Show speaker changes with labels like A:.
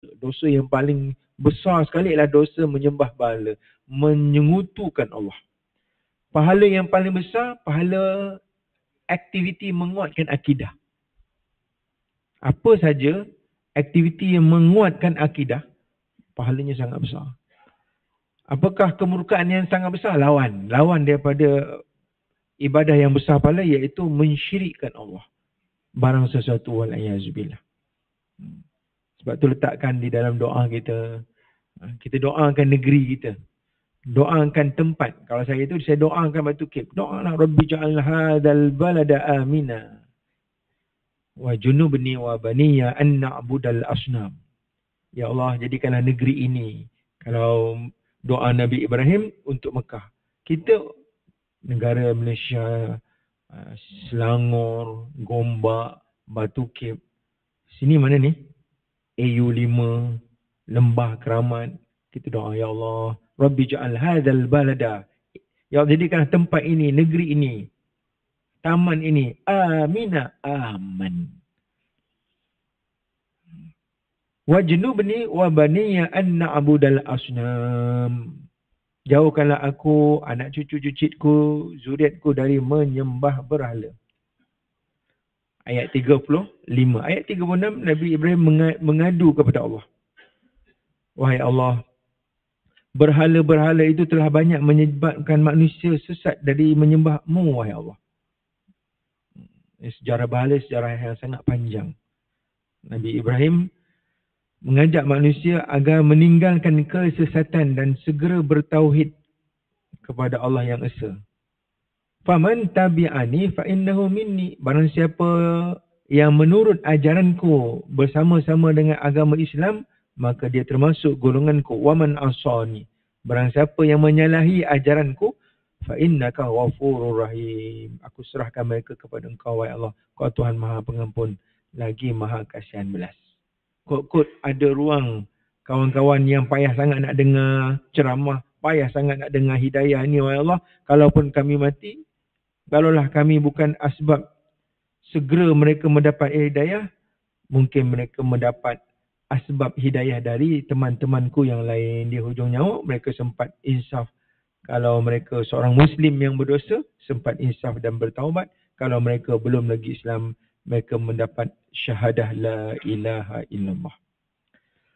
A: Dosa yang paling besar sekali adalah dosa menyembah berhala, menyekutukan Allah. Pahala yang paling besar, pahala aktiviti menguatkan akidah. Apa saja aktiviti yang menguatkan akidah, pahalanya sangat besar. Apakah kemurkaan yang sangat besar? Lawan daripada ibadah yang besar pahala, iaitu mensyirikkan Allah. Barang sesuatu, wal'ayazubillah. Sebab tu letakkan di dalam doa kita. Kita doakan negeri kita. Doakan tempat. Kalau saya tu, saya doakan batu kip. Doalah Rabbi ja'al hadzal balada amina. Wa junubni wa baniya an na'budal asnam. Ya Allah, jadikanlah negeri ini. Kalau doa Nabi Ibrahim untuk Mekah. Kita, negara Malaysia, Selangor, Gombak, Batu Kip. Sini mana ni? AU5, Lembah Keramat. Kita doa, Ya Allah, Rabbi ja'al hadzal balada. Ya Allah, jadikanlah tempat ini, negeri ini, taman ini, amina, aman. Wajnubni wa baniya an na'budal asnam. Jauhkanlah aku, anak cucu-cucitku, zuriatku dari menyembah berhala. Ayat 35. Ayat 36, Nabi Ibrahim mengadu kepada Allah. Wahai Allah, berhala-berhala itu telah banyak menyebabkan manusia sesat dari menyembahmu, wahai Allah. Sejarah berhala, sejarah yang sangat panjang. Nabi Ibrahim mengajak manusia agar meninggalkan kesesatan dan segera bertauhid kepada Allah yang Esa. Faman tabi'ani fa innahu minni. Barang siapa yang menurut ajaranku bersama-sama dengan agama Islam, maka dia termasuk golonganku. Waman asani. Barang siapa yang menyalahi ajaranku, fa innaka ghafurur rahim. Aku serahkan mereka kepada Engkau, wahai Allah. Kau Tuhan Maha Pengampun, lagi Maha Kasihan Belas. Kot-kot ada ruang kawan-kawan yang payah sangat nak dengar ceramah, payah sangat nak dengar hidayah ni, wahai Allah. Kalaupun kami mati, kalaulah kami bukan asbab segera mereka mendapat hidayah, mungkin mereka mendapat asbab hidayah dari teman-temanku yang lain. Di hujung nyawa mereka sempat insaf. Kalau mereka seorang Muslim yang berdosa, sempat insaf dan bertaubat. Kalau mereka belum lagi Islam, mereka mendapat syahadah la ilaha illallah.